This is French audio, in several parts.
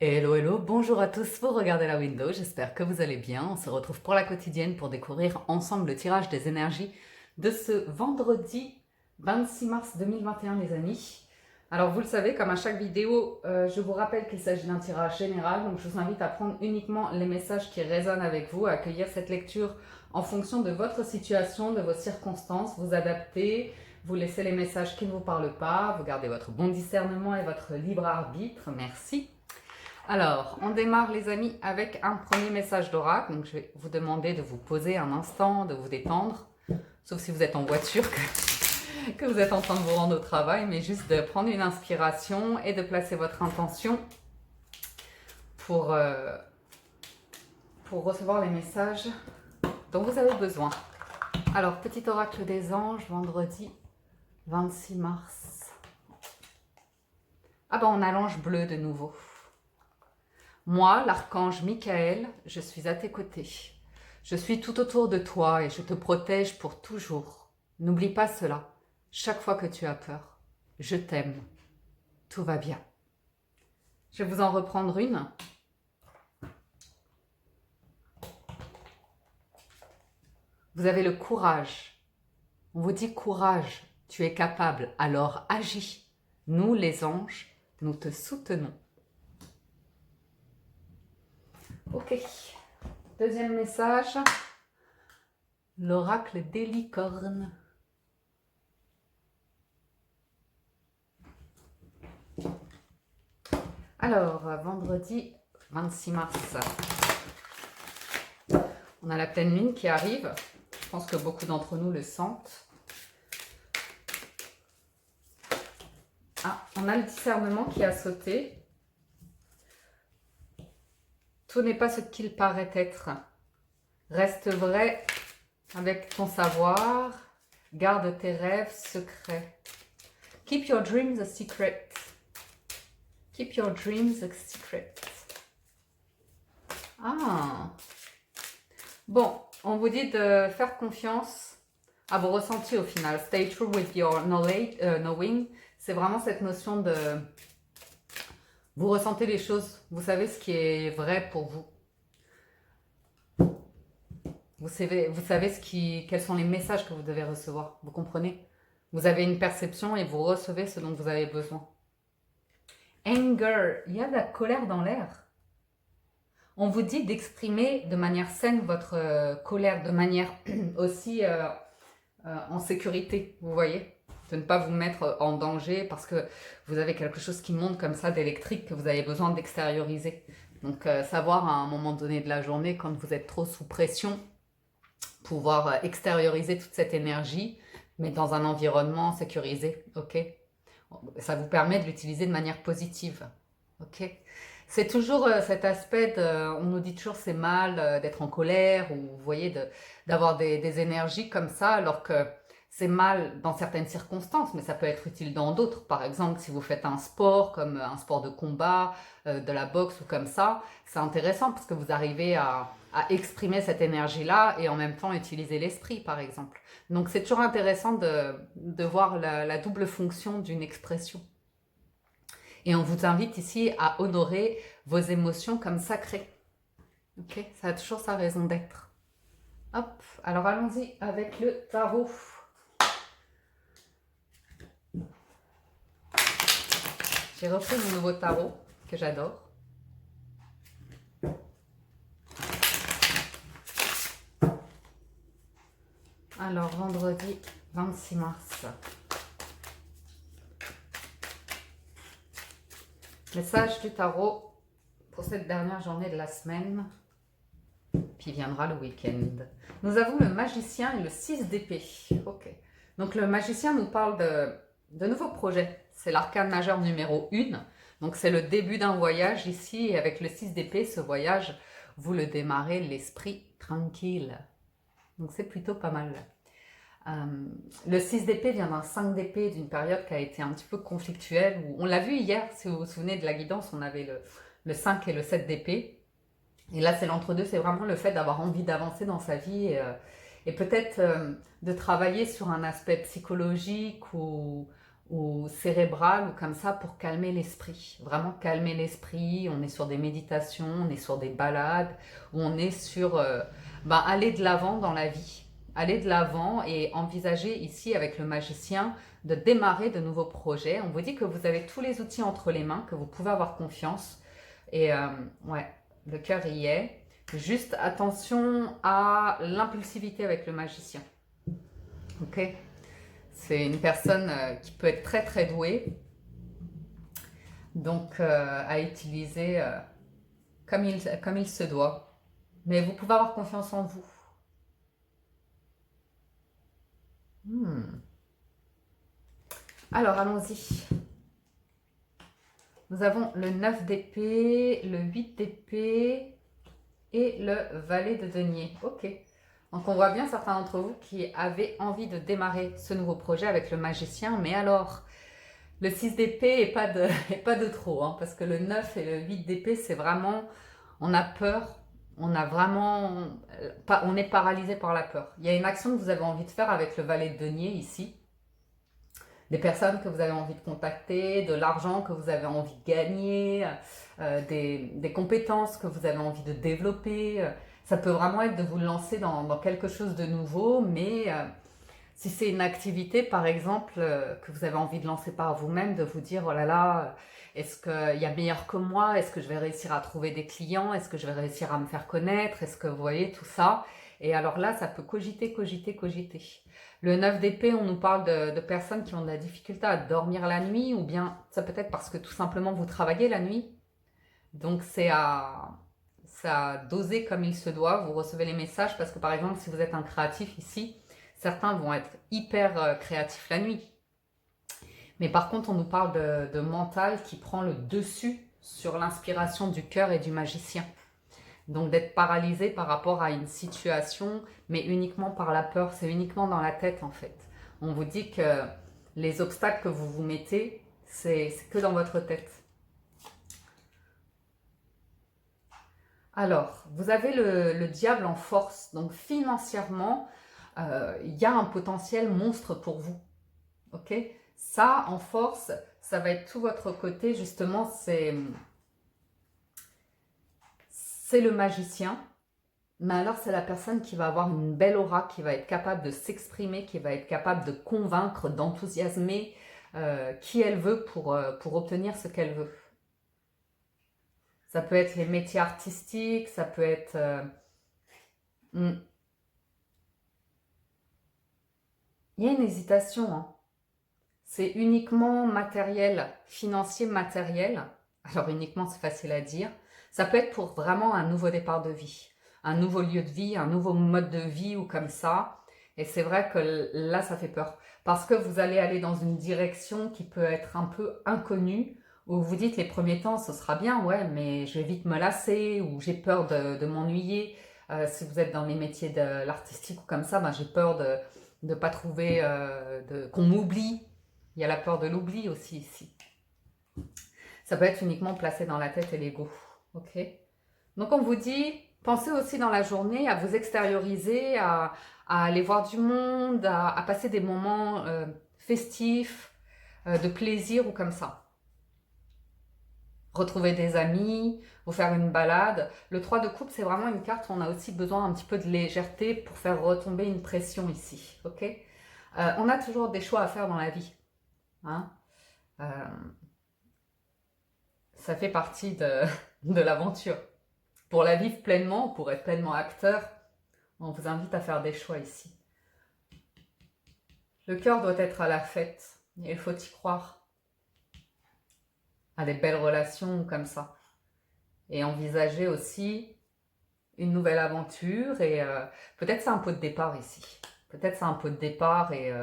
Hello, hello, bonjour à tous, vous regardez la window, j'espère que vous allez bien. On se retrouve pour la quotidienne pour découvrir ensemble le tirage des énergies de ce vendredi 26 mars 2021 les amis. Alors vous le savez, comme à chaque vidéo, je vous rappelle qu'il s'agit d'un tirage général, donc je vous invite à prendre uniquement les messages qui résonnent avec vous, à accueillir cette lecture en fonction de votre situation, de vos circonstances, vous adapter, vous laissez les messages qui ne vous parlent pas, vous gardez votre bon discernement et votre libre arbitre, merci. Alors, on démarre les amis avec un premier message d'oracle. Donc, je vais vous demander de vous poser un instant, de vous détendre. Sauf si vous êtes en voiture, que vous êtes en train de vous rendre au travail, mais juste de prendre une inspiration et de placer votre intention pour, pour recevoir les messages dont vous avez besoin. Alors, petit oracle des anges, vendredi 26 mars. Ah ben, on a l'ange bleu de nouveau. Moi, l'archange Michael, je suis à tes côtés. Je suis tout autour de toi et je te protège pour toujours. N'oublie pas cela. Chaque fois que tu as peur, je t'aime. Tout va bien. Je vais vous en reprendre une. Vous avez le courage. On vous dit courage, tu es capable, alors agis. Nous, les anges, nous te soutenons. Ok. Deuxième message. L'oracle des licornes. Alors, vendredi 26 mars, on a la pleine lune qui arrive. Je pense que beaucoup d'entre nous le sentent. Ah, on a le discernement qui a sauté. Tout n'est pas ce qu'il paraît être. Reste vrai avec ton savoir. Garde tes rêves secrets. Keep your dreams a secret. Keep your dreams a secret. Ah. Bon, on vous dit de faire confiance à vos ressentis au final. Stay true with your knowledge, knowing. C'est vraiment cette notion de... Vous ressentez les choses. Vous savez ce qui est vrai pour vous. Vous savez quels sont les messages que vous devez recevoir. Vous comprenez? Vous avez une perception et vous recevez ce dont vous avez besoin. Anger, il y a de la colère dans l'air. On vous dit d'exprimer de manière saine votre colère, de manière aussi en sécurité, vous voyez? De ne pas vous mettre en danger parce que vous avez quelque chose qui monte comme ça d'électrique que vous avez besoin d'extérioriser. Donc savoir à un moment donné de la journée, quand vous êtes trop sous pression, pouvoir extérioriser toute cette énergie, mais dans un environnement sécurisé, ok? Ça vous permet de l'utiliser de manière positive, ok? C'est toujours cet aspect on nous dit toujours c'est mal d'être en colère, ou vous voyez, d'avoir des énergies comme ça, alors que c'est mal dans certaines circonstances, mais ça peut être utile dans d'autres. Par exemple, si vous faites un sport, comme un sport de combat, de la boxe ou comme ça, c'est intéressant parce que vous arrivez à exprimer cette énergie-là et en même temps utiliser l'esprit, par exemple. Donc c'est toujours intéressant de voir la double fonction d'une expression. Et on vous invite ici à honorer vos émotions comme sacrées. Ok, ça a toujours sa raison d'être. Hop, alors allons-y avec le tarot. J'ai repris mon nouveau tarot que j'adore. Alors, vendredi 26 mars. Message du tarot pour cette dernière journée de la semaine, puis viendra le week-end. Nous avons le magicien et le 6 d'épée. Ok. Donc le magicien nous parle de nouveaux projets. C'est l'arcane majeur numéro 1. Donc c'est le début d'un voyage ici. Et avec le 6 d'épée, ce voyage, vous le démarrez l'esprit tranquille. Donc c'est plutôt pas mal. Le 6 d'épée vient d'un 5 d'épée, d'une période qui a été un petit peu conflictuelle. Où on l'a vu hier, si vous vous souvenez de la guidance, on avait le 5 et le 7 d'épée. Et là, c'est l'entre-deux, c'est vraiment le fait d'avoir envie d'avancer dans sa vie et peut-être de travailler sur un aspect psychologique ou ou cérébrale ou comme ça pour calmer l'esprit. Vraiment calmer l'esprit. On est sur des méditations, on est sur des balades, ou on est sur aller de l'avant dans la vie. Aller de l'avant et envisager ici avec le magicien de démarrer de nouveaux projets. On vous dit que vous avez tous les outils entre les mains, que vous pouvez avoir confiance. Et ouais, le cœur y est. Juste attention à l'impulsivité avec le magicien. Ok? C'est une personne qui peut être très très douée, donc à utiliser comme il se doit. Mais vous pouvez avoir confiance en vous. Alors allons-y. Nous avons le 9 d'épée, le 8 d'épée et le valet de denier. Ok. Donc on voit bien certains d'entre vous qui avaient envie de démarrer ce nouveau projet avec le magicien, mais alors le 6 d'épée et pas de trop, hein, parce que le 9 et le 8 d'épée, c'est vraiment, on a peur, on a vraiment, on est paralysé par la peur. Il y a une action que vous avez envie de faire avec le valet de denier ici, des personnes que vous avez envie de contacter, de l'argent que vous avez envie de gagner, des compétences que vous avez envie de développer. Ça peut vraiment être de vous lancer dans quelque chose de nouveau, mais si c'est une activité, par exemple, que vous avez envie de lancer par vous-même, de vous dire, oh là là, est-ce qu'il y a meilleur que moi? Est-ce que je vais réussir à trouver des clients? Est-ce que je vais réussir à me faire connaître? Est-ce que vous voyez tout ça? Et alors là, ça peut cogiter, cogiter, cogiter. Le 9 d'épée, on nous parle de personnes qui ont de la difficulté à dormir la nuit, ou bien ça peut être parce que tout simplement vous travaillez la nuit. Donc c'est à doser comme il se doit. Vous recevez les messages parce que par exemple, si vous êtes un créatif ici, certains vont être hyper créatifs la nuit. Mais par contre, on nous parle de mental qui prend le dessus sur l'inspiration du cœur et du magicien. Donc d'être paralysé par rapport à une situation, mais uniquement par la peur, c'est uniquement dans la tête en fait. On vous dit que les obstacles que vous vous mettez, c'est que dans votre tête. Alors, vous avez le diable en force, donc financièrement, il y a un potentiel monstre pour vous. Ok? Ça, en force, ça va être tout votre côté, justement, c'est le magicien. Mais alors, c'est la personne qui va avoir une belle aura, qui va être capable de s'exprimer, qui va être capable de convaincre, d'enthousiasmer qui elle veut pour obtenir ce qu'elle veut. Ça peut être les métiers artistiques, ça peut être... Il y a une hésitation, hein. C'est uniquement matériel, financier matériel. Alors uniquement, c'est facile à dire. Ça peut être pour vraiment un nouveau départ de vie, un nouveau lieu de vie, un nouveau mode de vie ou comme ça. Et c'est vrai que là, ça fait peur. Parce que vous allez aller dans une direction qui peut être un peu inconnue, où vous dites les premiers temps, ce sera bien, ouais, mais je vais vite me lasser, ou j'ai peur de m'ennuyer. Si vous êtes dans les métiers de l'artistique ou comme ça, ben, j'ai peur de ne pas trouver, qu'on m'oublie. Il y a la peur de l'oubli aussi ici. Ça peut être uniquement placé dans la tête et l'ego. Ok. Donc on vous dit, pensez aussi dans la journée à vous extérioriser, à aller voir du monde, à passer des moments festifs, de plaisir ou comme ça. Retrouver des amis, vous faire une balade. Le 3 de coupe, c'est vraiment une carte où on a aussi besoin un petit peu de légèreté pour faire retomber une pression ici. Ok. On a toujours des choix à faire dans la vie. Hein, ça fait partie de l'aventure. Pour la vivre pleinement, pour être pleinement acteur, on vous invite à faire des choix ici. Le cœur doit être à la fête, et il faut y croire. À des belles relations comme ça. Et envisager aussi une nouvelle aventure, et peut-être c'est un pot de départ ici. Peut-être c'est un pot de départ et...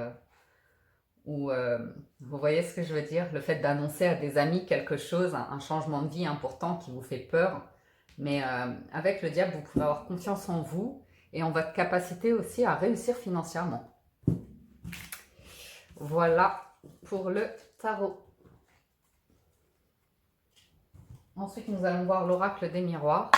ou vous voyez ce que je veux dire, le fait d'annoncer à des amis quelque chose, un changement de vie important qui vous fait peur, mais avec le diable, vous pouvez avoir confiance en vous et en votre capacité aussi à réussir financièrement. Voilà pour le tarot. Ensuite, nous allons voir l'oracle des miroirs.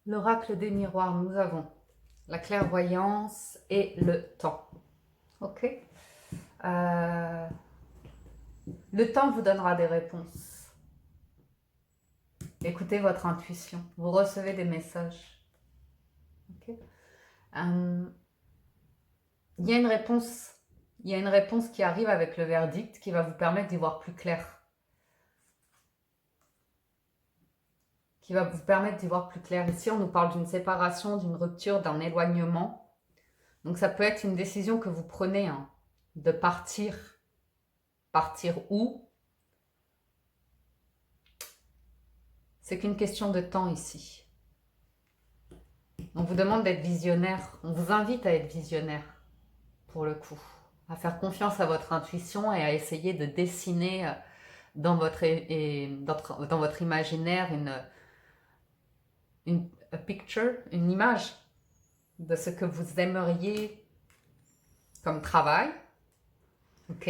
L'oracle des miroirs, nous avons la clairvoyance et le temps. Ok. Le temps vous donnera des réponses. Écoutez votre intuition. Vous recevez des messages. Ok. Il y a une réponse. Il y a une réponse qui arrive avec le verdict qui va vous permettre d'y voir plus clair. Qui va vous permettre d'y voir plus clair. Ici, on nous parle d'une séparation, d'une rupture, d'un éloignement. Donc, ça peut être une décision que vous prenez, hein, de partir. Partir où? C'est qu'une question de temps ici. On vous demande d'être visionnaire. On vous invite à être visionnaire, pour le coup. À faire confiance à votre intuition et à essayer de dessiner dans votre imaginaire une picture, une image de ce que vous aimeriez comme travail, ok,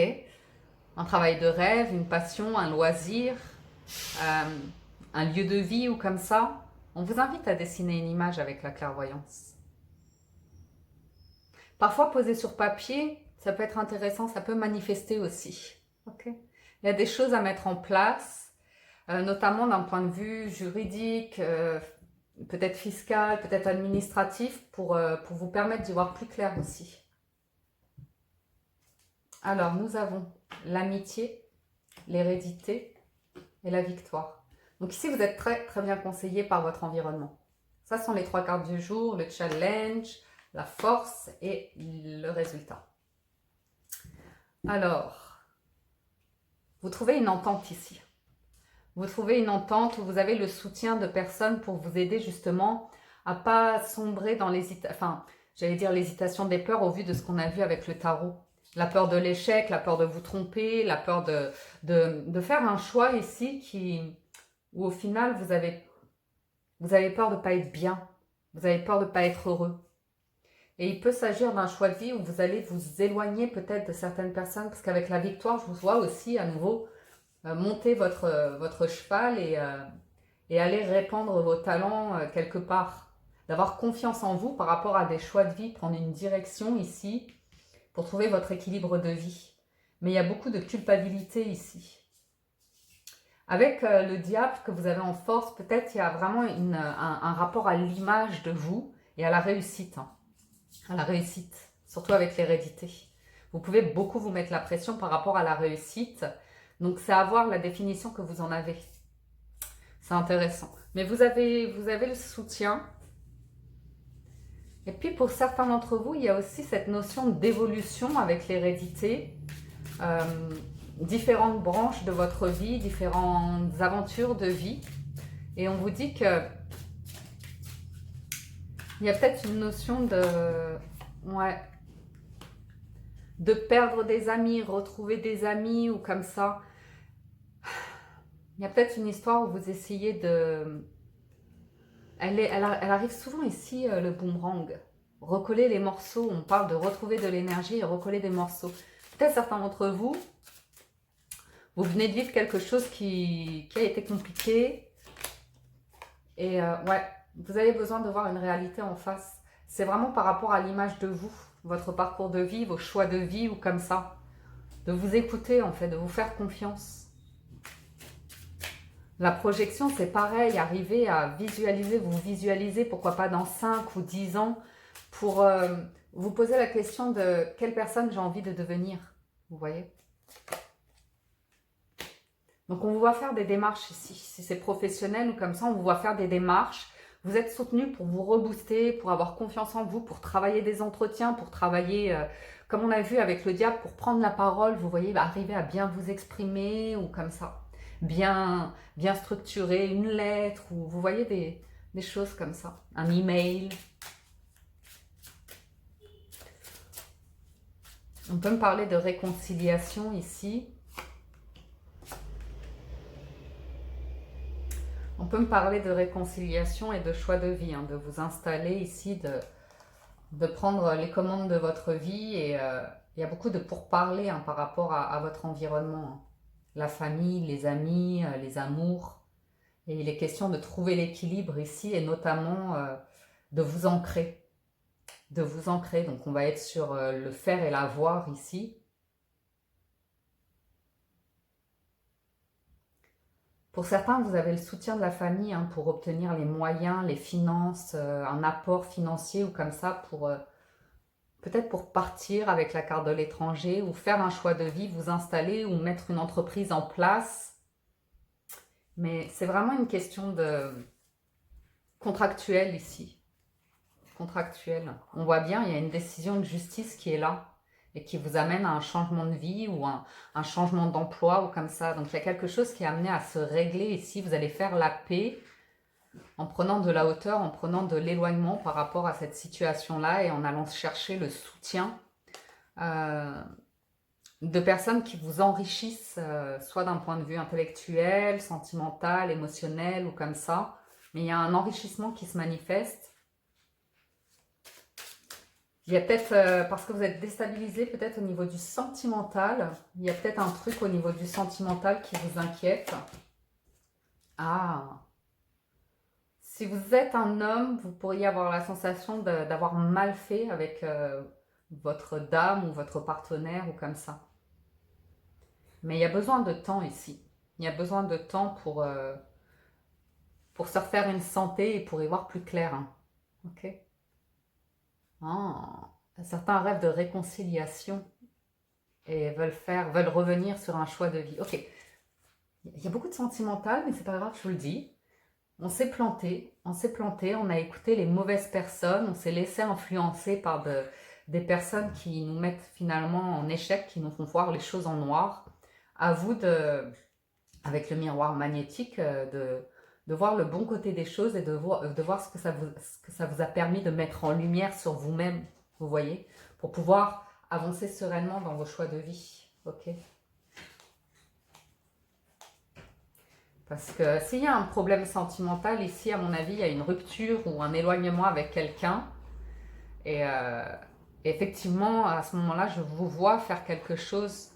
un travail de rêve, une passion, un loisir, un lieu de vie ou comme ça. On vous invite à dessiner une image avec la clairvoyance. Parfois, poser sur papier, ça peut être intéressant, ça peut manifester aussi. Ok. Il y a des choses à mettre en place, notamment d'un point de vue juridique, peut-être fiscal, peut-être administratif, pour vous permettre d'y voir plus clair aussi. Alors, nous avons l'amitié, l'hérédité et la victoire. Donc ici, vous êtes très, très bien conseillé par votre environnement. Ça sont les 3 cartes du jour, le challenge, la force et le résultat. Alors, vous trouvez une entente ici. Vous trouvez une entente où vous avez le soutien de personnes pour vous aider justement à pas sombrer dans l'hésitation, enfin, j'allais dire l'hésitation des peurs au vu de ce qu'on a vu avec le tarot. La peur de l'échec, la peur de vous tromper, la peur de faire un choix ici où au final vous avez peur de ne pas être bien, vous avez peur de ne pas être heureux. Et il peut s'agir d'un choix de vie où vous allez vous éloigner peut-être de certaines personnes, parce qu'avec la victoire, je vous vois aussi à nouveau monter votre cheval et aller répandre vos talents quelque part. D'avoir confiance en vous par rapport à des choix de vie, prendre une direction ici pour trouver votre équilibre de vie. Mais il y a beaucoup de culpabilité ici. Avec le diable que vous avez en force, peut-être il y a vraiment un rapport à l'image de vous et à la réussite. Hein. À la réussite, surtout avec l'hérédité. Vous pouvez beaucoup vous mettre la pression par rapport à la réussite. Donc c'est à voir la définition que vous en avez. C'est intéressant. Mais vous avez le soutien. Et puis pour certains d'entre vous, il y a aussi cette notion d'évolution avec l'hérédité. Différentes branches de votre vie, différentes aventures de vie. Et on vous dit que il y a peut-être une notion de perdre des amis, retrouver des amis ou comme ça. Il y a peut-être une histoire où vous essayez de... Elle arrive souvent ici, le boomerang. Recoller les morceaux, on parle de retrouver de l'énergie et recoller des morceaux. Peut-être certains d'entre vous, vous venez de vivre quelque chose qui a été compliqué. Et vous avez besoin de voir une réalité en face. C'est vraiment par rapport à l'image de vous, votre parcours de vie, vos choix de vie ou comme ça. De vous écouter en fait, de vous faire confiance. La projection, c'est pareil, arriver à visualiser, vous visualisez, pourquoi pas dans 5 ou 10 ans, pour vous poser la question de quelle personne j'ai envie de devenir, vous voyez. Donc on vous voit faire des démarches ici, si c'est professionnel ou comme ça, on vous voit faire des démarches. Vous êtes soutenu pour vous rebooster, pour avoir confiance en vous, pour travailler des entretiens, pour travailler, comme on a vu avec le diable, pour prendre la parole, vous voyez, arriver à bien vous exprimer ou comme ça. Bien structurer une lettre ou vous voyez des choses comme ça. Un email. On peut me parler de réconciliation ici. On peut me parler de réconciliation et de choix de vie, hein, de vous installer ici, de prendre les commandes de votre vie. Et il y a beaucoup de pourparlers par rapport à votre environnement. Hein. La famille, les amis, les amours. Et il est question de trouver l'équilibre ici et notamment de vous ancrer. De vous ancrer. Donc on va être sur le faire et l'avoir ici. Pour certains, vous avez le soutien de la famille hein, pour obtenir les moyens, les finances, un apport financier ou comme ça pour peut-être pour partir avec la carte de l'étranger ou faire un choix de vie, vous installer ou mettre une entreprise en place. Mais c'est vraiment une question de contractuelle ici. Contractuelle. On voit bien, il y a une décision de justice qui est là et qui vous amène à un changement de vie ou un changement d'emploi ou comme ça. Donc il y a quelque chose qui est amené à se régler ici. Vous allez faire la paix en prenant de la hauteur, en prenant de l'éloignement par rapport à cette situation-là et en allant chercher le soutien de personnes qui vous enrichissent, soit d'un point de vue intellectuel, sentimental, émotionnel ou comme ça. Mais il y a un enrichissement qui se manifeste. Il y a peut-être, parce que vous êtes déstabilisé, peut-être au niveau du sentimental, il y a peut-être un truc au niveau du sentimental qui vous inquiète. Ah, si vous êtes un homme, vous pourriez avoir la sensation d'avoir mal fait avec votre dame ou votre partenaire ou comme ça. Mais il y a besoin de temps ici. Il y a besoin de temps pour se refaire une santé et pour y voir plus clair. Hein. Ok. Ah, certains rêvent de réconciliation et veulent revenir sur un choix de vie. Ok. Il y a beaucoup de sentimental, mais c'est pas grave, je vous le dis. On s'est planté, on a écouté les mauvaises personnes, on s'est laissé influencer par des personnes qui nous mettent finalement en échec, qui nous font voir les choses en noir. À vous, avec le miroir magnétique, de voir le bon côté des choses et de voir ce que ça vous a permis de mettre en lumière sur vous-même, vous voyez, pour pouvoir avancer sereinement dans vos choix de vie. Ok. Parce que s'il y a un problème sentimental, ici, à mon avis, il y a une rupture ou un éloignement avec quelqu'un. Et effectivement, à ce moment-là, je vous vois faire quelque chose.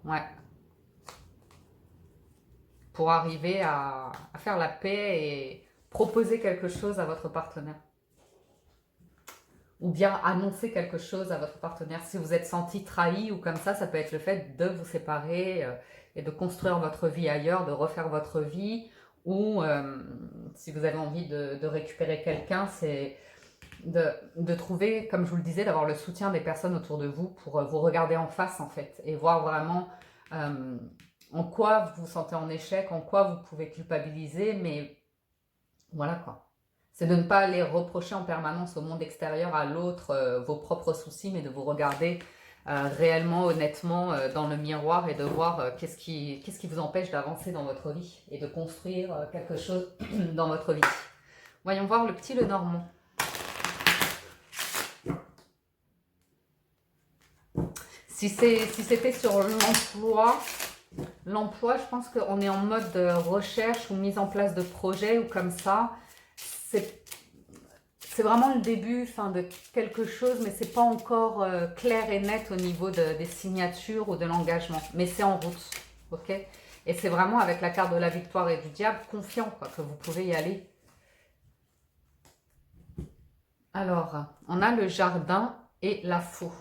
Ouais. Pour arriver à faire la paix et proposer quelque chose à votre partenaire. Ou bien annoncer quelque chose à votre partenaire. Si vous êtes senti trahi ou comme ça peut être le fait de vous séparer et de construire votre vie ailleurs, de refaire votre vie. Ou si vous avez envie de récupérer quelqu'un, c'est de trouver, comme je vous le disais, d'avoir le soutien des personnes autour de vous pour vous regarder en face en fait et voir vraiment en quoi vous vous sentez en échec, en quoi vous pouvez culpabiliser, mais voilà quoi. C'est de ne pas aller reprocher en permanence au monde extérieur, à l'autre, vos propres soucis, mais de vous regarder réellement, honnêtement dans le miroir et de voir qu'est-ce qui vous empêche d'avancer dans votre vie et de construire quelque chose dans votre vie. Voyons voir le petit Lenormand. Si c'était sur l'emploi, je pense qu'on est en mode de recherche ou mise en place de projet ou comme ça. C'est vraiment le début de quelque chose, mais c'est pas encore clair et net au niveau des signatures ou de l'engagement. Mais c'est en route, ok? Et c'est vraiment avec la carte de la victoire et du diable, confiant quoi, que vous pouvez y aller. Alors, on a le jardin et la faux.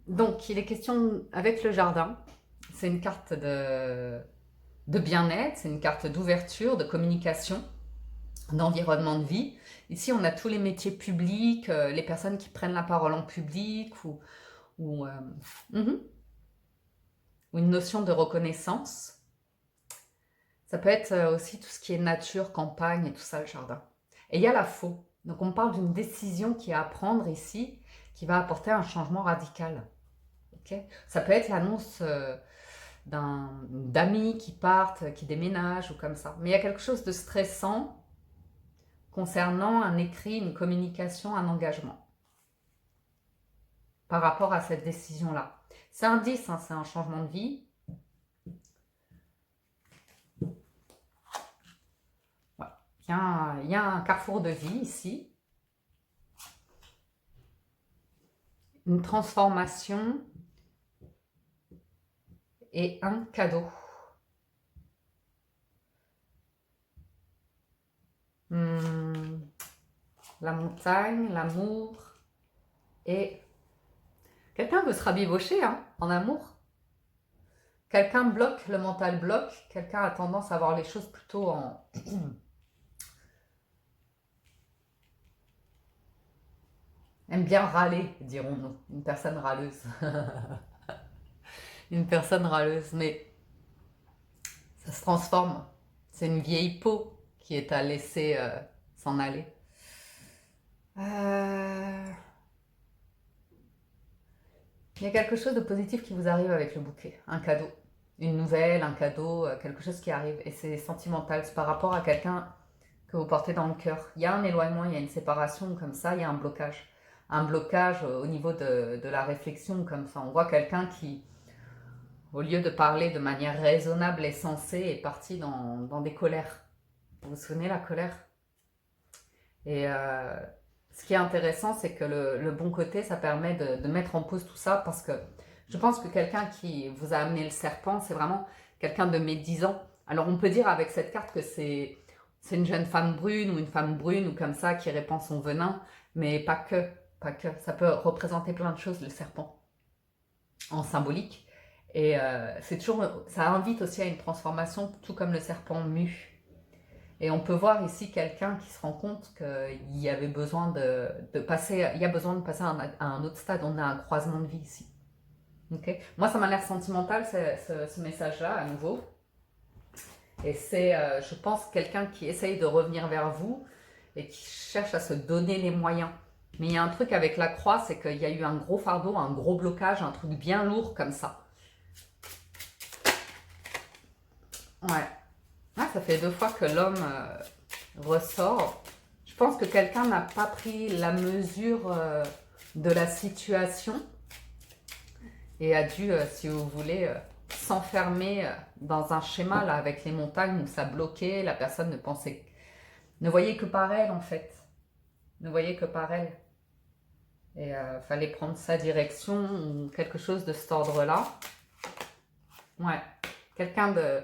Donc, il est question avec le jardin. C'est une carte de bien-être, c'est une carte d'ouverture, de communication, d'environnement de vie. Ici, on a tous les métiers publics, les personnes qui prennent la parole en public ou une notion de reconnaissance. Ça peut être aussi tout ce qui est nature, campagne et tout ça, le jardin. Et il y a la faux. Donc, on parle d'une décision qui est à prendre ici, qui va apporter un changement radical. Okay. Ça peut être l'annonce d'amis qui partent, qui déménagent ou comme ça. Mais il y a quelque chose de stressant concernant un écrit, une communication, un engagement par rapport à cette décision-là. C'est un 10, hein, c'est un changement de vie. Voilà. Il y a un carrefour de vie ici. Une transformation et un cadeau. la montagne, l'amour et... Quelqu'un veut se rabibocher hein, en amour. Quelqu'un bloque, le mental bloque. Quelqu'un a tendance à voir les choses plutôt en... aime bien râler, dirons-nous. Une personne râleuse. Une personne râleuse, mais ça se transforme. C'est une vieille peau qui est à laisser s'en aller. Il y a quelque chose de positif qui vous arrive avec le bouquet. Un cadeau. Une nouvelle, un cadeau, quelque chose qui arrive. Et c'est sentimental. C'est par rapport à quelqu'un que vous portez dans le cœur. Il y a un éloignement, il y a une séparation comme ça, il y a un blocage. Un blocage au niveau de la réflexion comme ça. On voit quelqu'un qui, au lieu de parler de manière raisonnable et sensée, est parti dans des colères. Vous vous souvenez la colère? Et ce qui est intéressant, c'est que le bon côté, ça permet de mettre en pause tout ça parce que je pense que quelqu'un qui vous a amené le serpent, c'est vraiment quelqu'un de médisant. Alors on peut dire avec cette carte que c'est une jeune femme brune ou une femme brune ou comme ça qui répand son venin, mais pas que, pas que. Ça peut représenter plein de choses, le serpent, en symbolique. Et c'est toujours, ça invite aussi à une transformation, tout comme le serpent mue. Et on peut voir ici quelqu'un qui se rend compte qu'il y avait besoin de passer, il y a besoin de passer à un autre stade. On a un croisement de vie ici. Okay. Moi, ça m'a l'air sentimental, ce message-là, à nouveau. Et c'est, je pense, quelqu'un qui essaye de revenir vers vous et qui cherche à se donner les moyens. Mais il y a un truc avec la croix, c'est qu'il y a eu un gros fardeau, un gros blocage, un truc bien lourd comme ça. Ouais. Ah, ça fait 2 fois que l'homme ressort. Je pense que quelqu'un n'a pas pris la mesure de la situation et a dû, si vous voulez, s'enfermer dans un schéma là avec les montagnes où ça bloquait. La personne ne voyait que par elle en fait. Ne voyait que par elle. Et fallait prendre sa direction ou quelque chose de cet ordre-là. Ouais. Quelqu'un de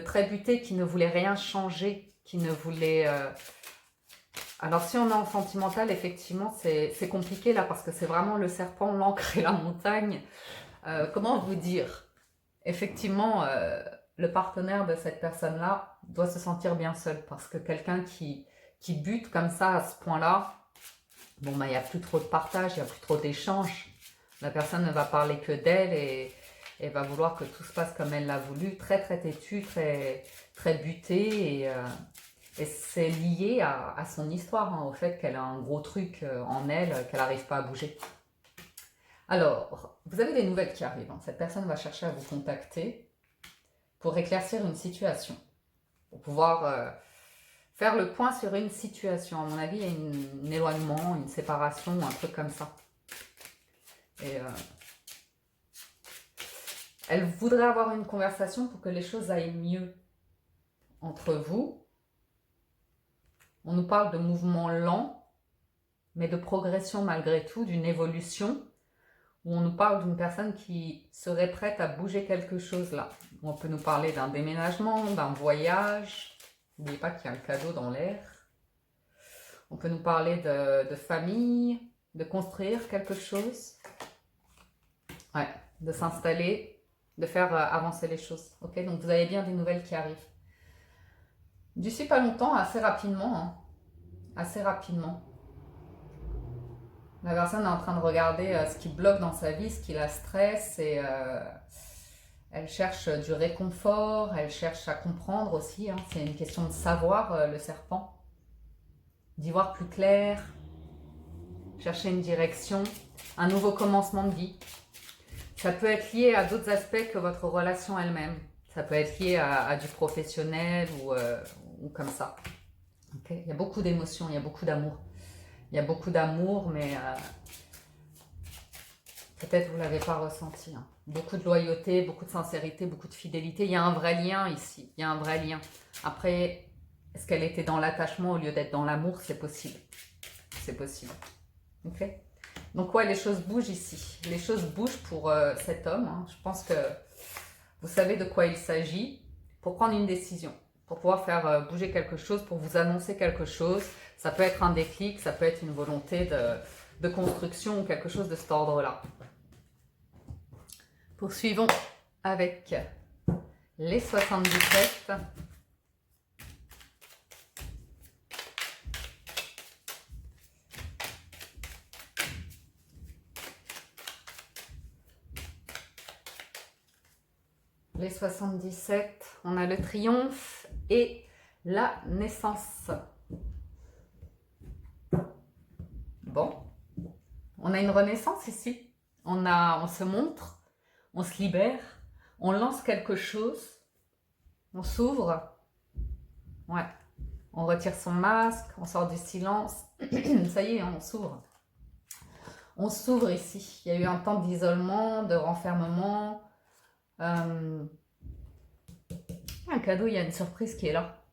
très buté qui ne voulait rien changer, qui ne voulait... Alors si on est en sentimental, effectivement, c'est compliqué là parce que c'est vraiment le serpent, l'encre et la montagne. Comment vous dire? Effectivement, le partenaire de cette personne-là doit se sentir bien seul parce que quelqu'un qui bute comme ça à ce point-là, bon, bah, il n'y a plus trop de partage, il n'y a plus trop d'échanges. La personne ne va parler que d'elle et va vouloir que tout se passe comme elle l'a voulu, très très têtu, très, très buté. Et c'est lié à son histoire, hein, au fait qu'elle a un gros truc en elle, qu'elle n'arrive pas à bouger. Alors, vous avez des nouvelles qui arrivent. Hein. Cette personne va chercher à vous contacter pour éclaircir une situation, pour pouvoir faire le point sur une situation. À mon avis, il y a un éloignement, une séparation, un truc comme ça. Et elle voudrait avoir une conversation pour que les choses aillent mieux entre vous. On nous parle de mouvement lent, mais de progression malgré tout, d'une évolution, où on nous parle d'une personne qui serait prête à bouger quelque chose là. On peut nous parler d'un déménagement, d'un voyage. N'oubliez pas qu'il y a un cadeau dans l'air. On peut nous parler de famille, de construire quelque chose. Ouais, de s'installer, de faire avancer les choses. Ok, donc vous avez bien des nouvelles qui arrivent. D'ici pas longtemps, assez rapidement, hein, assez rapidement. La personne est en train de regarder ce qui bloque dans sa vie, ce qui la stresse et elle cherche du réconfort, elle cherche à comprendre aussi. Hein, c'est une question de savoir, le serpent, d'y voir plus clair, chercher une direction, un nouveau commencement de vie. Ça peut être lié à d'autres aspects que votre relation elle-même. Ça peut être lié à du professionnel ou comme ça. Okay. Il y a beaucoup d'émotions, il y a beaucoup d'amour. Il y a beaucoup d'amour, mais peut-être vous ne l'avez pas ressenti. Hein. Beaucoup de loyauté, beaucoup de sincérité, beaucoup de fidélité. Il y a un vrai lien ici. Il y a un vrai lien. Après, est-ce qu'elle était dans l'attachement au lieu d'être dans l'amour? C'est possible. C'est possible. Ok. Donc ouais, les choses bougent ici. Les choses bougent pour cet homme. Hein. Je pense que vous savez de quoi il s'agit pour prendre une décision. pour pouvoir faire bouger quelque chose, pour vous annoncer quelque chose. Ça peut être un déclic, ça peut être une volonté de construction ou quelque chose de cet ordre-là. Poursuivons avec les 77. Les 77, on a le triomphe et la naissance. Bon, on a une renaissance ici. On se montre, on se libère, on lance quelque chose, on s'ouvre. Ouais, on retire son masque, on sort du silence. Ça y est, on s'ouvre. On s'ouvre ici. Il y a eu un temps d'isolement, de renfermement. Un cadeau, il y a une surprise qui est là.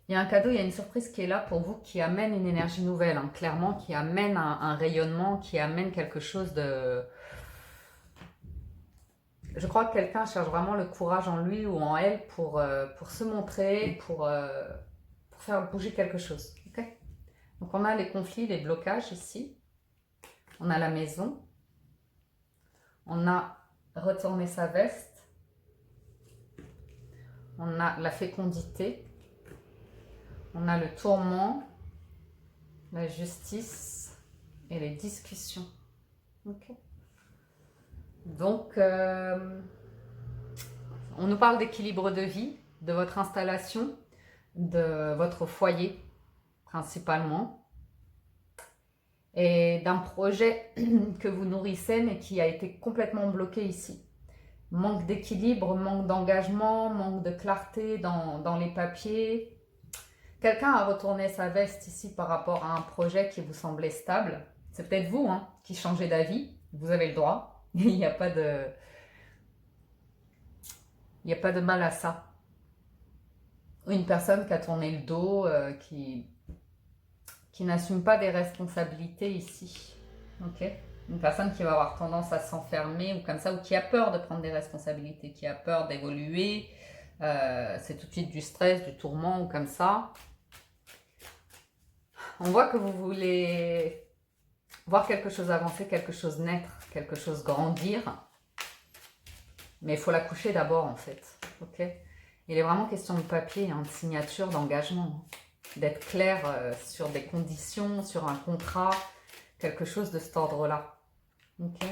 Il y a un cadeau, il y a une surprise qui est là pour vous, qui amène une énergie nouvelle, hein, clairement, qui amène un rayonnement, qui amène quelque chose de... Je crois que quelqu'un cherche vraiment le courage en lui ou en elle pour se montrer, pour faire bouger quelque chose. Okay. Donc on a les conflits, les blocages ici. On a la maison. On a retourné sa veste. On a la fécondité. On a le tourment, la justice et les discussions. Okay. Donc, on nous parle d'équilibre de vie, de votre installation, de votre foyer principalement, et d'un projet que vous nourrissez mais qui a été complètement bloqué ici. Manque d'équilibre, manque d'engagement, manque de clarté dans les papiers. Quelqu'un a retourné sa veste ici par rapport à un projet qui vous semblait stable. C'est peut-être vous hein, qui changez d'avis, vous avez le droit, il n'y a pas de... Il n'y a pas de mal à ça. Une personne qui a tourné le dos, qui n'assume pas des responsabilités ici. Ok. Une personne qui va avoir tendance à s'enfermer ou comme ça, ou qui a peur de prendre des responsabilités, qui a peur d'évoluer. C'est tout de suite du stress, du tourment ou comme ça. On voit que vous voulez voir quelque chose avancer, quelque chose naître, quelque chose grandir. Mais il faut la coucher d'abord en fait. Ok. Il est vraiment question de papier, hein, de signature, d'engagement. D'être clair sur des conditions, sur un contrat, quelque chose de cet ordre-là. Ok.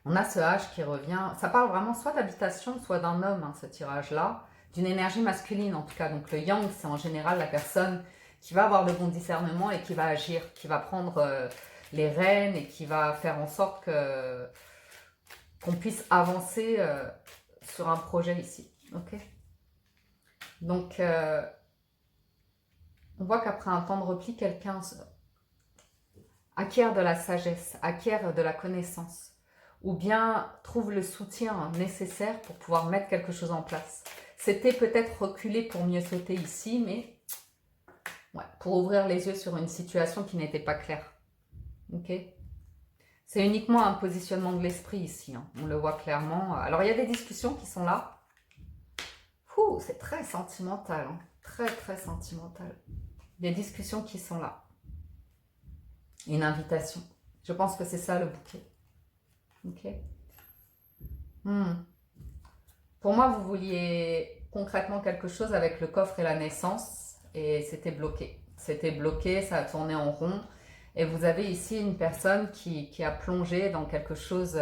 On a ce H qui revient. Ça parle vraiment soit d'habitation, soit d'un homme, hein, ce tirage-là. D'une énergie masculine en tout cas. Donc le yang, c'est en général la personne qui va avoir le bon discernement et qui va agir, qui va prendre les rênes et qui va faire en sorte qu'on puisse avancer sur un projet ici. Ok. Donc, on voit qu'après un temps de repli, quelqu'un acquiert de la sagesse, acquiert de la connaissance, ou bien trouve le soutien nécessaire pour pouvoir mettre quelque chose en place. C'était peut-être reculer pour mieux sauter ici, mais ouais, pour ouvrir les yeux sur une situation qui n'était pas claire. Ok. C'est uniquement un positionnement de l'esprit ici, hein. On le voit clairement. Alors, il y a des discussions qui sont là. C'est très sentimental, hein. Très, très sentimental. Des discussions qui sont là. Une invitation. Je pense que c'est ça le bouquet. Ok. Pour moi, vous vouliez concrètement quelque chose avec le coffre et la naissance et c'était bloqué. C'était bloqué, ça a tourné en rond. Et vous avez ici une personne qui a plongé dans quelque chose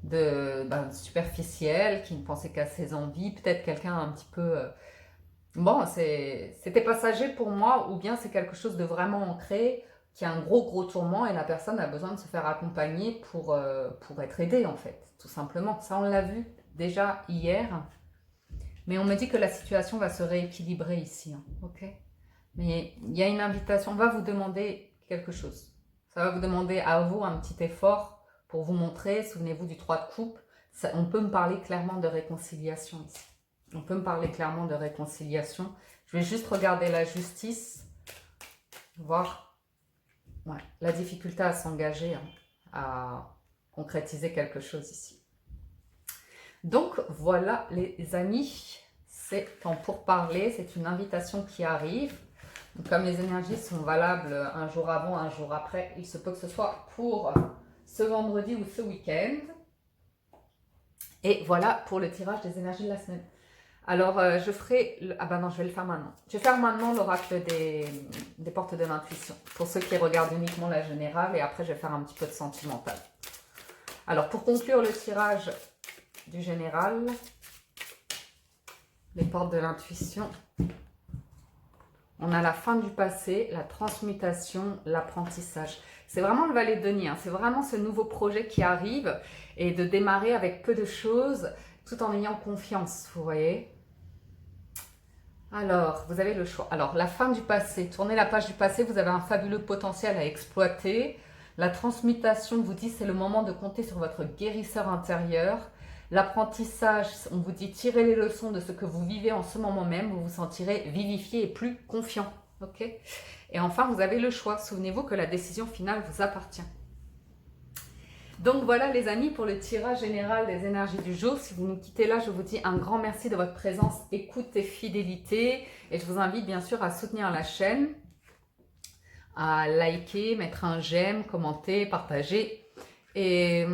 de superficiel, qui ne pensait qu'à ses envies. Peut-être quelqu'un un petit peu... Bon, c'était passager pour moi, ou bien c'est quelque chose de vraiment ancré, qui a un gros tourment et la personne a besoin de se faire accompagner pour être aidée en fait, tout simplement. Ça, on l'a vu déjà hier, mais on me dit que la situation va se rééquilibrer ici, hein, ok. Mais il y a une invitation, on va vous demander quelque chose. Ça va vous demander à vous un petit effort pour vous montrer. Souvenez-vous du 3 de coupe. On peut me parler clairement de réconciliation ici. On peut me parler clairement de réconciliation. Je vais juste regarder la justice, voir la difficulté à s'engager, hein, à concrétiser quelque chose ici. Donc voilà les amis, c'est en pourparler, c'est une invitation qui arrive. Donc, comme les énergies sont valables un jour avant, un jour après, il se peut que ce soit pour ce vendredi ou ce week-end. Et voilà pour le tirage des énergies de la semaine. Alors, je ferai... Ah ben non, je vais le faire maintenant. Je vais faire maintenant l'oracle des portes de l'intuition. Pour ceux qui regardent uniquement la générale. Et après, je vais faire un petit peu de sentimental. Alors, pour conclure le tirage du général, les portes de l'intuition, on a la fin du passé, la transmutation, l'apprentissage. C'est vraiment le valet de denier, hein. C'est vraiment ce nouveau projet qui arrive et de démarrer avec peu de choses tout en ayant confiance, vous voyez. Alors, vous avez le choix. Alors, la fin du passé, tournez la page du passé, vous avez un fabuleux potentiel à exploiter. La transmutation vous dit c'est le moment de compter sur votre guérisseur intérieur. L'apprentissage, on vous dit tirez les leçons de ce que vous vivez en ce moment même, vous vous sentirez vivifié et plus confiant. Ok. Et enfin, vous avez le choix. Souvenez-vous que la décision finale vous appartient. Donc voilà les amis pour le tirage général des énergies du jour. Si vous nous quittez là, je vous dis un grand merci de votre présence, écoute et fidélité. Et je vous invite bien sûr à soutenir la chaîne, à liker, mettre un j'aime, commenter, partager. Et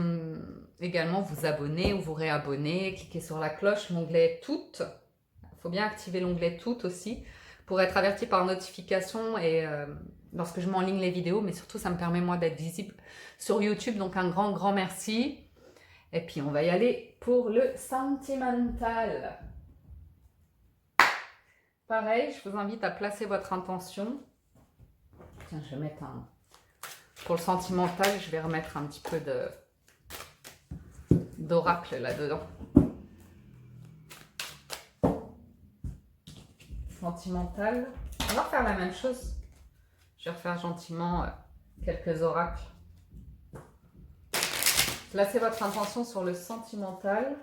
également vous abonner ou vous réabonner, cliquez sur la cloche, l'onglet toutes. Il faut bien activer l'onglet toutes aussi pour être averti par notification et lorsque je mets en ligne les vidéos, mais surtout ça me permet moi d'être visible sur YouTube, donc un grand merci. Et puis on va y aller pour le sentimental. Pareil, je vous invite à placer votre intention. Tiens, je vais mettre un... Pour le sentimental, je vais remettre un petit peu d'oracle là-dedans. Sentimental. On va faire la même chose. Je vais refaire gentiment quelques oracles. Placez votre intention sur le sentimental.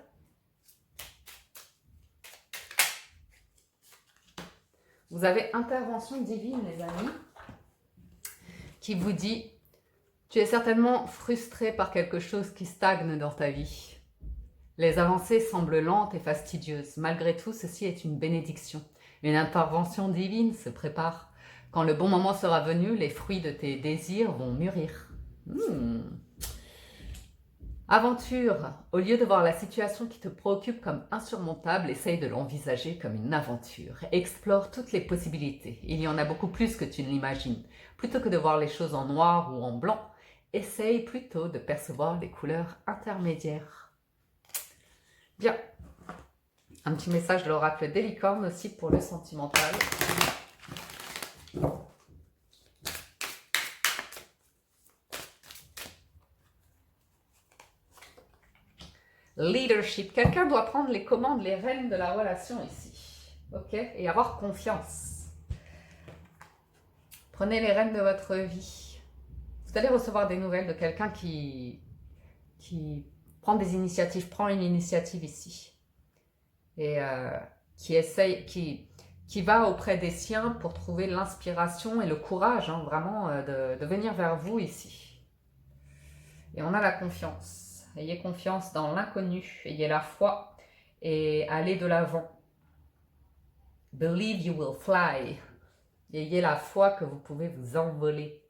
Vous avez intervention divine, les amis, qui vous dit « Tu es certainement frustré par quelque chose qui stagne dans ta vie. Les avancées semblent lentes et fastidieuses. Malgré tout, ceci est une bénédiction. Une intervention divine se prépare. Quand le bon moment sera venu, les fruits de tes désirs vont mûrir. Aventure, au lieu de voir la situation qui te préoccupe comme insurmontable, essaye de l'envisager comme une aventure. Explore toutes les possibilités. Il y en a beaucoup plus que tu ne l'imagines. Plutôt que de voir les choses en noir ou en blanc, essaye plutôt de percevoir les couleurs intermédiaires. Bien. Un petit message de l'oracle des licornes aussi pour le sentimental. Leadership. Quelqu'un doit prendre les commandes, les rênes de la relation ici. Ok? Et avoir confiance. Prenez les rênes de votre vie. Vous allez recevoir des nouvelles de quelqu'un qui prend des initiatives, prend une initiative ici. Et qui va auprès des siens pour trouver l'inspiration et le courage, hein, vraiment, de venir vers vous ici. Et on a la confiance. Ayez confiance dans l'inconnu, ayez la foi et allez de l'avant. Believe you will fly. Ayez la foi que vous pouvez vous envoler.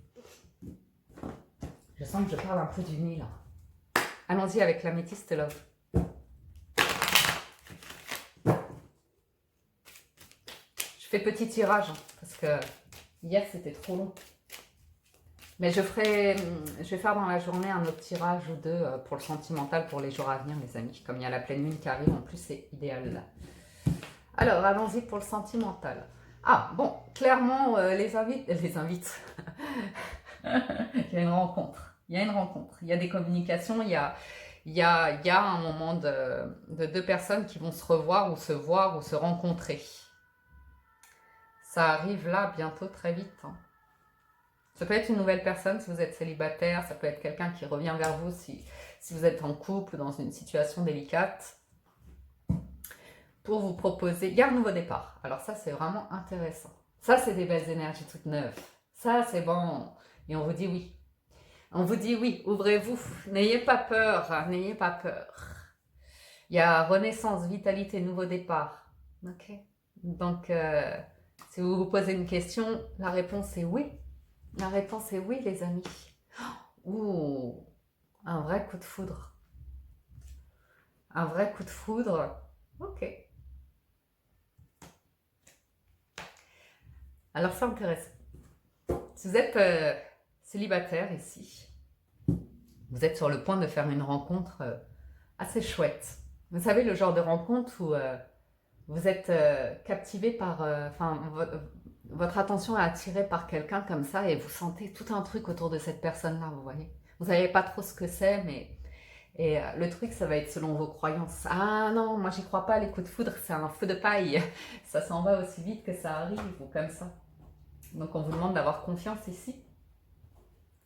Je sens que je parle un peu du nid là. Allons-y avec l'améthyste love. Je fais petit tirage hein, parce que hier c'était trop long. Mais je vais faire dans la journée un autre tirage ou deux pour le sentimental pour les jours à venir, les amis. Comme il y a la pleine lune qui arrive, en plus c'est idéal là. Alors, allons-y pour le sentimental. Ah, bon, clairement, les invites. Il y a une rencontre. Il y a une rencontre. Il y a des communications. Il y a un moment de deux personnes qui vont se revoir ou se rencontrer. Ça arrive là bientôt très vite. Hein. Ça peut être une nouvelle personne si vous êtes célibataire. Ça peut être quelqu'un qui revient vers vous si vous êtes en couple, dans une situation délicate. Pour vous proposer, il y a un nouveau départ. Alors ça, c'est vraiment intéressant. Ça, c'est des belles énergies toutes neuves. Ça, c'est bon. Et on vous dit oui. On vous dit oui, ouvrez-vous. N'ayez pas peur, n'ayez pas peur. Il y a renaissance, vitalité, nouveau départ. Ok. Donc, si vous vous posez une question, la réponse est oui. La réponse est oui, les amis. Ouh, un vrai coup de foudre. Un vrai coup de foudre. Ok. Alors, c'est intéressant. Si vous êtes célibataire ici, vous êtes sur le point de faire une rencontre assez chouette. Vous savez, le genre de rencontre où vous êtes captivé par... votre attention est attirée par quelqu'un comme ça et vous sentez tout un truc autour de cette personne-là, vous voyez. Vous savez pas trop ce que c'est, mais... Et le truc, ça va être selon vos croyances. Ah non, moi j'y crois pas, les coups de foudre, c'est un feu de paille. Ça s'en va aussi vite que ça arrive, ou comme ça. Donc on vous demande d'avoir confiance ici.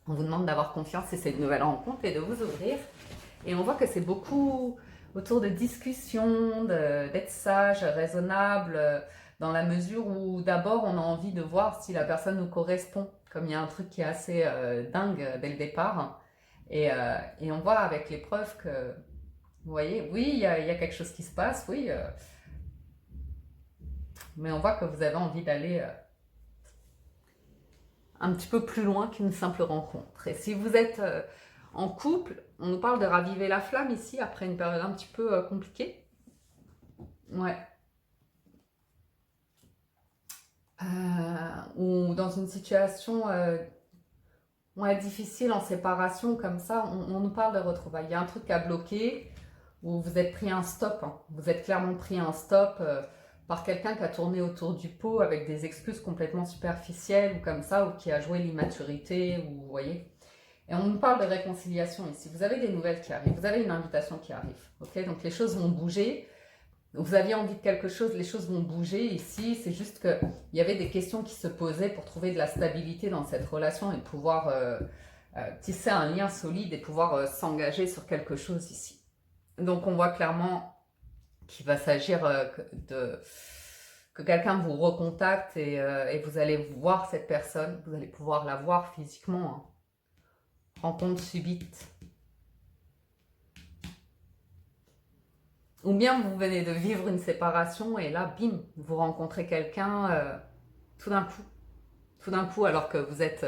On vous demande d'avoir confiance et c'est une nouvelle rencontre et de vous ouvrir. Et on voit que c'est beaucoup autour de discussions, d'être sage, raisonnable, dans la mesure où d'abord on a envie de voir si la personne nous correspond, comme il y a un truc qui est assez dingue dès le départ. Et on voit avec l'épreuve que, vous voyez, oui, il y a quelque chose qui se passe, oui, mais on voit que vous avez envie d'aller un petit peu plus loin qu'une simple rencontre. Et si vous êtes en couple, on nous parle de raviver la flamme ici, après une période un petit peu compliquée. Ouais. Ou dans une situation ouais, difficile, en séparation, comme ça, on nous parle de retrouvailles. Il y a un truc à bloquer, où vous êtes pris un stop. Hein. Vous êtes clairement pris un stop par quelqu'un qui a tourné autour du pot avec des excuses complètement superficielles, ou comme ça, ou qui a joué l'immaturité, ou vous voyez. Et on nous parle de réconciliation ici. Vous avez des nouvelles qui arrivent, vous avez une invitation qui arrive. Okay, donc les choses vont bouger. Vous aviez envie de quelque chose, les choses vont bouger ici. C'est juste qu'il y avait des questions qui se posaient pour trouver de la stabilité dans cette relation et pouvoir tisser un lien solide et pouvoir s'engager sur quelque chose ici. Donc on voit clairement qu'il va s'agir que quelqu'un vous recontacte et vous allez voir cette personne, vous allez pouvoir la voir physiquement. Hein. Rencontre subite. Ou bien vous venez de vivre une séparation et là, bim, vous rencontrez quelqu'un tout d'un coup. Tout d'un coup, alors que vous êtes...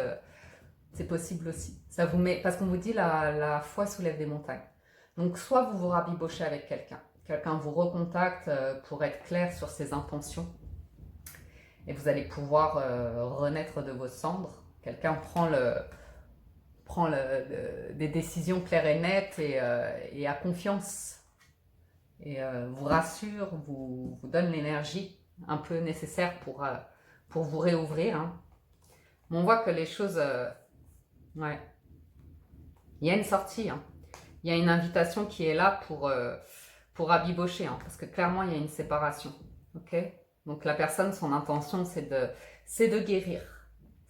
c'est possible aussi. Ça vous met, parce qu'on vous dit la foi soulève des montagnes. Donc soit vous vous rabibochez avec quelqu'un. Quelqu'un vous recontacte pour être clair sur ses intentions. Et vous allez pouvoir renaître de vos cendres. Quelqu'un prend des décisions claires et nettes et a confiance. Et vous rassure, vous donne l'énergie un peu nécessaire pour vous réouvrir. Hein. Mais on voit que les choses... ouais. Il y a une sortie. Hein. Il y a une invitation qui est là pour rabibocher. Hein, parce que clairement, il y a une séparation. Ok ? Donc la personne, son intention, c'est de guérir.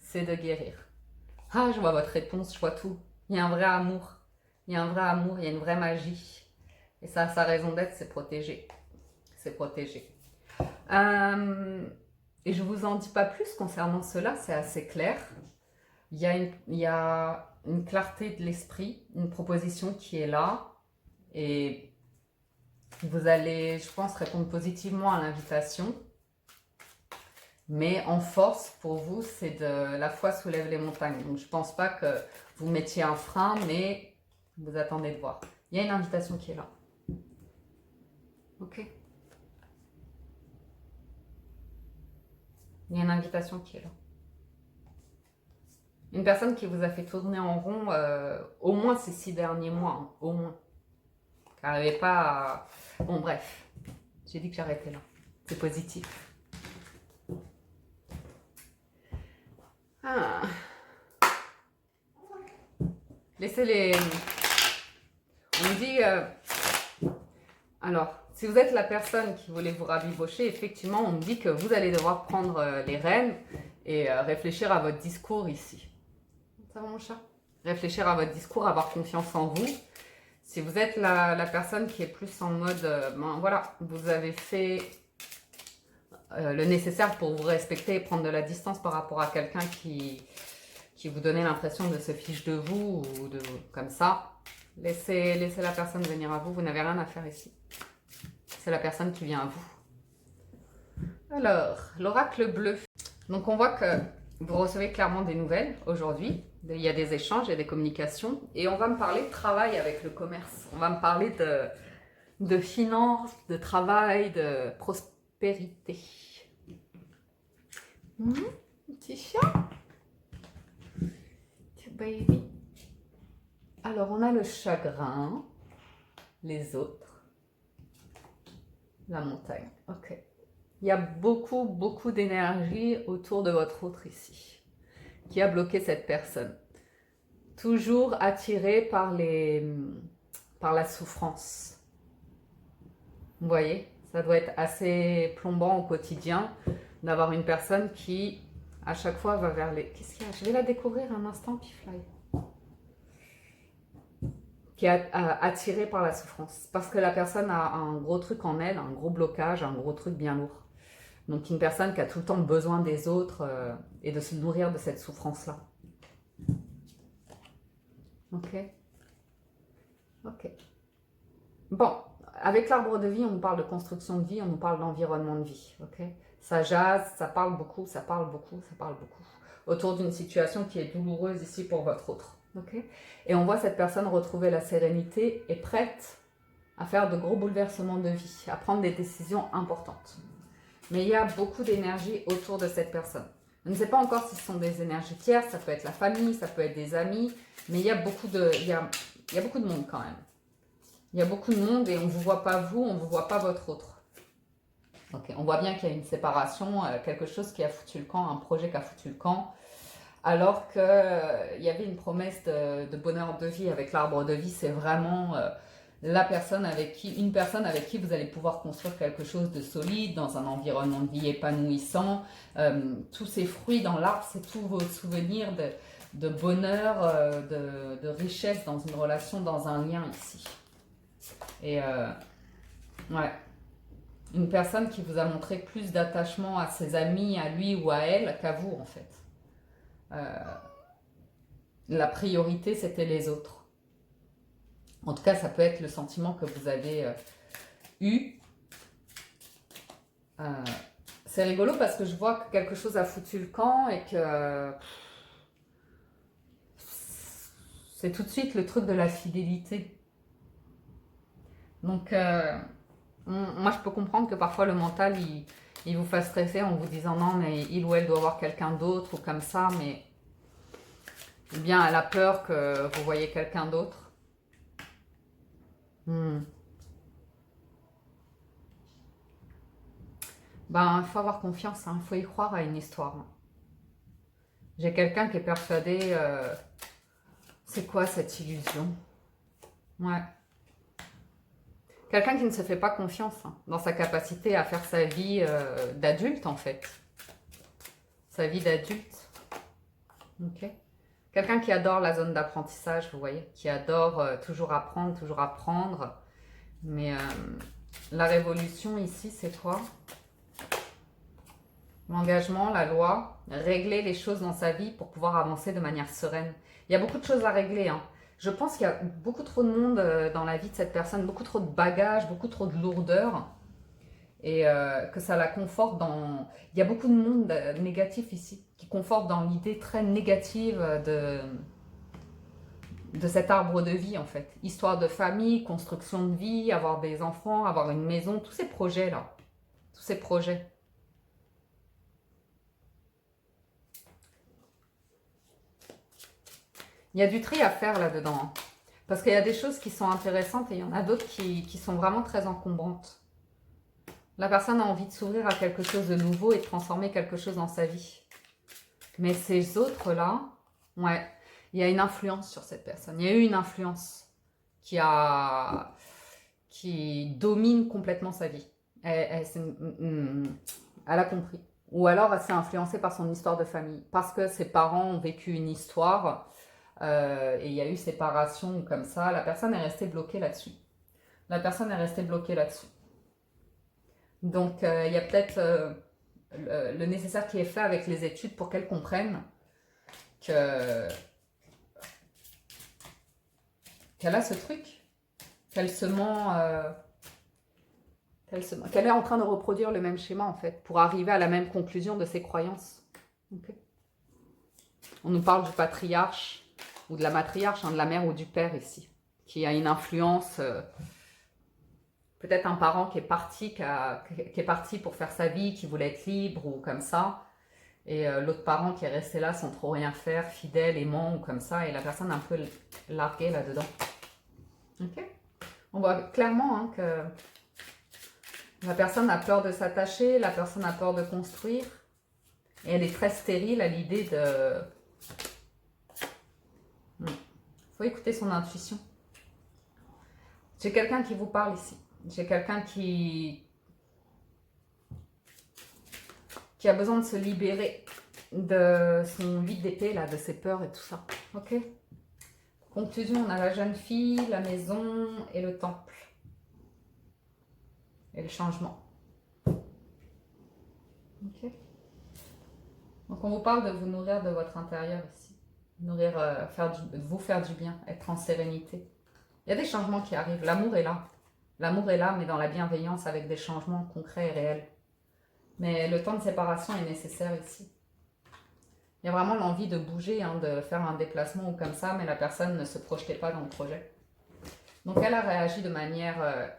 C'est de guérir. Ah, je vois votre réponse, je vois tout. Il y a un vrai amour. Il y a un vrai amour, il y a une vraie magie. Et ça, sa raison d'être, c'est protéger. C'est protéger. Et je ne vous en dis pas plus concernant cela, c'est assez clair. Il y a une clarté de l'esprit, une proposition qui est là. Et vous allez, je pense, répondre positivement à l'invitation. Mais en force, pour vous, c'est de la foi soulève les montagnes. Donc je ne pense pas que vous mettiez un frein, mais vous attendez de voir. Il y a une invitation qui est là. Ok. Il y a une invitation qui est là. Une personne qui vous a fait tourner en rond au moins ces 6 derniers mois. Hein, au moins. Qui n'arrivait pas à... Bon, bref. J'ai dit que j'arrêtais là. C'est positif. Ah. Laissez les... On me dit... Alors, si vous êtes la personne qui voulait vous rabibocher, effectivement, on me dit que vous allez devoir prendre les rênes et réfléchir à votre discours ici. Ça va, mon chat? Réfléchir à votre discours, avoir confiance en vous. Si vous êtes la personne qui est plus en mode, ben voilà, vous avez fait le nécessaire pour vous respecter et prendre de la distance par rapport à quelqu'un qui vous donnait l'impression de se fiche de vous ou de comme ça. Laissez la personne venir à vous, vous n'avez rien à faire ici. C'est la personne qui vient à vous. Alors, l'oracle bleu. Donc on voit que vous recevez clairement des nouvelles aujourd'hui. Il y a des échanges, il y a des communications. Et on va me parler de travail avec le commerce. On va me parler de finances, de travail, de prospérité. Petit chat. Petit baby. Alors on a le chagrin, les autres, la montagne. Ok. Il y a beaucoup d'énergie autour de votre autre ici, qui a bloqué cette personne. Toujours attiré par la souffrance. Vous voyez, ça doit être assez plombant au quotidien d'avoir une personne qui, à chaque fois, va vers les... Qu'est-ce qu'il y a? Je vais la découvrir un instant, Pifly. Qui est attirée par la souffrance. Parce que la personne a un gros truc en elle, un gros blocage, un gros truc bien lourd. Donc une personne qui a tout le temps besoin des autres et de se nourrir de cette souffrance-là. Ok. Ok. Bon, avec l'arbre de vie, on nous parle de construction de vie, on nous parle d'environnement de vie. Ok. Ça jase, ça parle beaucoup, ça parle beaucoup, ça parle beaucoup. Autour d'une situation qui est douloureuse ici pour votre autre. Ok. Et on voit cette personne retrouver la sérénité et prête à faire de gros bouleversements de vie, à prendre des décisions importantes. Mais il y a beaucoup d'énergie autour de cette personne. Je ne sais pas encore si ce sont des énergies tierces, ça peut être la famille, ça peut être des amis, mais il y a beaucoup de monde quand même. Il y a beaucoup de monde et on ne vous voit pas vous, on ne vous voit pas votre autre. Ok, on voit bien qu'il y a une séparation, quelque chose qui a foutu le camp, un projet qui a foutu le camp, alors qu'il y avait une promesse de bonheur de vie avec l'arbre de vie. C'est vraiment une personne avec qui vous allez pouvoir construire quelque chose de solide, dans un environnement de vie épanouissant. Tous ces fruits dans l'arbre, c'est tous vos souvenirs de bonheur, de richesse dans une relation, dans un lien ici. Et ouais, une personne qui vous a montré plus d'attachement à ses amis, à lui ou à elle, qu'à vous en fait. La priorité, c'était les autres. En tout cas, ça peut être le sentiment que vous avez eu. C'est rigolo parce que je vois que quelque chose a foutu le camp et que c'est tout de suite le truc de la fidélité. Donc, moi, je peux comprendre que parfois le mental, il vous fasse stresser en vous disant non, mais il ou elle doit avoir quelqu'un d'autre ou comme ça, mais ou bien elle a peur que vous voyez quelqu'un d'autre. Ben, il faut avoir confiance, il faut y croire à une histoire. J'ai quelqu'un qui est persuadé, c'est quoi cette illusion? Ouais. Quelqu'un qui ne se fait pas confiance dans sa capacité à faire sa vie d'adulte en fait. Sa vie d'adulte. Ok. Quelqu'un qui adore la zone d'apprentissage, vous voyez, qui adore toujours apprendre. Mais la révolution ici, c'est quoi? L'engagement, la loi, régler les choses dans sa vie pour pouvoir avancer de manière sereine. Il y a beaucoup de choses à régler. Je pense qu'il y a beaucoup trop de monde dans la vie de cette personne, beaucoup trop de bagages, beaucoup trop de lourdeur. Et que ça la conforte dans... Il y a beaucoup de monde négatif ici, qui conforte dans l'idée très négative de cet arbre de vie en fait. Histoire de famille, construction de vie, avoir des enfants, avoir une maison, tous ces projets-là. Tous ces projets. Il y a du tri à faire là-dedans. Parce qu'il y a des choses qui sont intéressantes et il y en a d'autres qui sont vraiment très encombrantes. La personne a envie de s'ouvrir à quelque chose de nouveau et de transformer quelque chose dans sa vie. Mais ces autres-là, ouais, il y a une influence sur cette personne. Il y a eu une influence qui domine complètement sa vie. Elle a compris. Ou alors elle s'est influencée par son histoire de famille. Parce que ses parents ont vécu une histoire et il y a eu séparation comme ça. La personne est restée bloquée là-dessus. Donc il y a peut-être le nécessaire qui est fait avec les études pour qu'elle comprenne qu'elle a ce truc, qu'elle se ment qu'elle est en train de reproduire le même schéma, en fait, pour arriver à la même conclusion de ses croyances. Okay. On nous parle du patriarche, ou de la matriarche, hein, de la mère ou du père ici, qui a une influence, peut-être un parent qui est parti pour faire sa vie, qui voulait être libre, ou comme ça, et l'autre parent qui est resté là sans trop rien faire, fidèle, aimant, ou comme ça, et la personne un peu larguée là-dedans. Ok. On voit clairement hein, que la personne a peur de s'attacher, la personne a peur de construire. Et elle est très stérile à l'idée de... Il faut écouter son intuition. J'ai quelqu'un qui vous parle ici. J'ai quelqu'un qui a besoin de se libérer de son vide d'épée, là, de ses peurs et tout ça. Ok. Conclusion, on a la jeune fille, la maison et le temple. Et le changement. Ok. Donc on vous parle de vous nourrir de votre intérieur ici. Nourrir, vous faire du bien, être en sérénité. Il y a des changements qui arrivent. L'amour est là. L'amour est là, mais dans la bienveillance avec des changements concrets et réels. Mais le temps de séparation est nécessaire ici. Il y a vraiment l'envie de bouger, hein, de faire un déplacement ou comme ça, mais la personne ne se projetait pas dans le projet. Donc elle a réagi de manière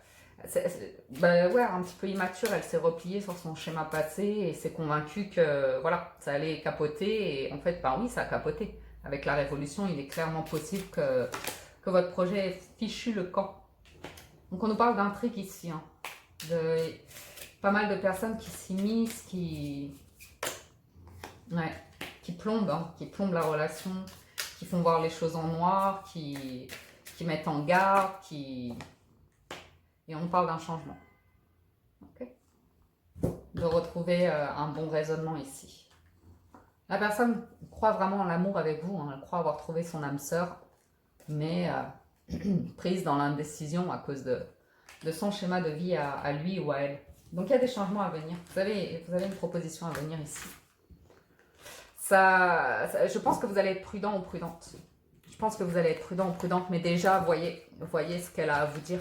ouais, un petit peu immature. Elle s'est repliée sur son schéma passé et s'est convaincue que voilà, ça allait capoter. Et en fait, bah oui, ça a capoté. Avec la révolution, il est clairement possible que votre projet ait fichu le camp. Donc on nous parle d'intrigue ici, hein, de pas mal de personnes qui s'immiscent, qui plombent, hein, qui plombent la relation, qui font voir les choses en noir, qui mettent en garde, et on parle d'un changement. Okay. De retrouver un bon raisonnement ici. La personne croit vraiment en l'amour avec vous, hein, elle croit avoir trouvé son âme sœur, mais prise dans l'indécision à cause de son schéma de vie à lui ou à elle. Donc il y a des changements à venir. Vous avez une proposition à venir ici. Je pense que vous allez être prudent ou prudente. Je pense que vous allez être prudent ou prudente, mais déjà, voyez ce qu'elle a à vous dire.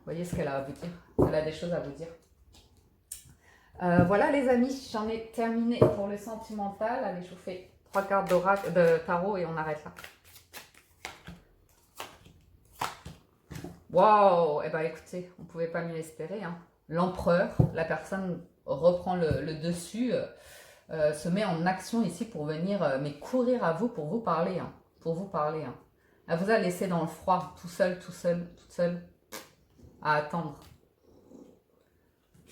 Voyez ce qu'elle a à vous dire. Elle a des choses à vous dire. Voilà les amis, j'en ai terminé pour le sentimental. Allez, je vous fais 3 cartes de tarot et on arrête là. Waouh! Eh bien écoutez, on ne pouvait pas mieux espérer. Hein. L'empereur, la personne reprend le dessus, se met en action ici pour venir mais courir à vous pour vous parler. Hein, pour vous parler. Hein. Elle vous a laissé dans le froid, toute seule, à attendre.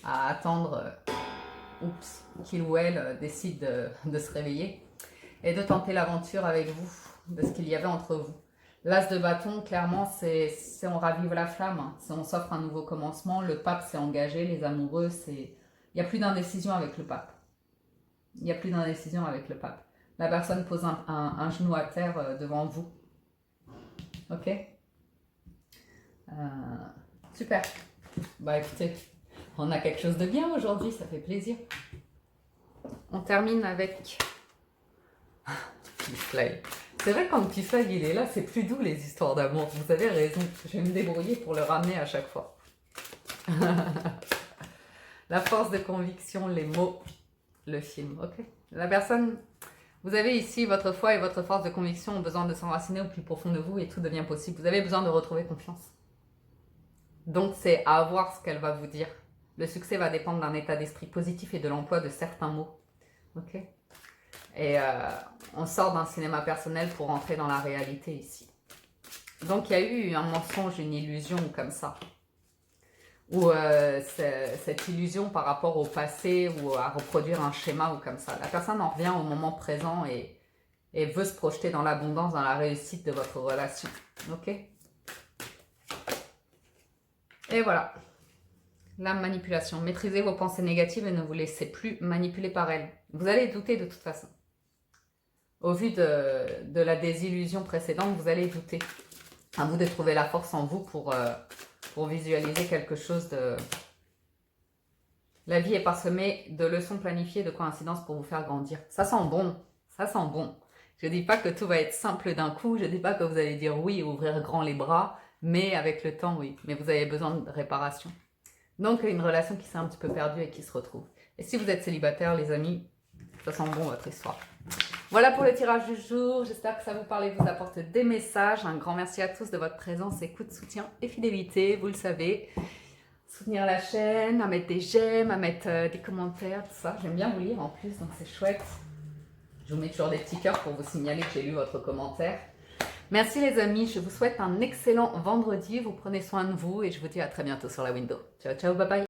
À attendre, qu'il ou elle décide de se réveiller et de tenter l'aventure avec vous, de ce qu'il y avait entre vous. L'as de bâton, clairement, c'est on ravive la flamme, hein. On s'offre un nouveau commencement, le pape s'est engagé, les amoureux, il n'y a plus d'indécision avec le pape. Il n'y a plus d'indécision avec le pape. La personne pose un genou à terre devant vous. Ok. Super. Bah écoutez, on a quelque chose de bien aujourd'hui, ça fait plaisir. On termine avec... C'est vrai quand petit flag il est là, c'est plus doux les histoires d'amour. Vous avez raison, je vais me débrouiller pour le ramener à chaque fois. La force de conviction, les mots, le film, ok. La personne, vous avez ici votre foi et votre force de conviction ont besoin de s'enraciner au plus profond de vous et tout devient possible. Vous avez besoin de retrouver confiance. Donc c'est à voir ce qu'elle va vous dire. Le succès va dépendre d'un état d'esprit positif et de l'emploi de certains mots. Ok. Et on sort d'un cinéma personnel pour entrer dans la réalité ici. Donc il y a eu un mensonge, une illusion comme ça. Ou cette illusion par rapport au passé ou à reproduire un schéma ou comme ça. La personne en revient au moment présent et veut se projeter dans l'abondance, dans la réussite de votre relation. Ok. Et voilà. La manipulation. Maîtrisez vos pensées négatives et ne vous laissez plus manipuler par elles. Vous allez douter de toute façon. Au vu de la désillusion précédente, vous allez douter. À vous de trouver la force en vous pour visualiser quelque chose de... La vie est parsemée de leçons planifiées, de coïncidences pour vous faire grandir. Ça sent bon, ça sent bon. Je ne dis pas que tout va être simple d'un coup, je ne dis pas que vous allez dire oui et ouvrir grand les bras, mais avec le temps, oui. Mais vous avez besoin de réparation. Donc, une relation qui s'est un petit peu perdue et qui se retrouve. Et si vous êtes célibataire, les amis, ça sent bon votre histoire. Voilà pour le tirage du jour. J'espère que ça vous parle et vous apporte des messages. Un grand merci à tous de votre présence, écoute, soutien et fidélité. Vous le savez. Soutenir la chaîne, à mettre des j'aime, à mettre des commentaires, tout ça. J'aime bien vous lire en plus, donc c'est chouette. Je vous mets toujours des petits cœurs pour vous signaler que j'ai lu votre commentaire. Merci les amis, je vous souhaite un excellent vendredi. Vous prenez soin de vous et je vous dis à très bientôt sur la window. Ciao, ciao, bye bye.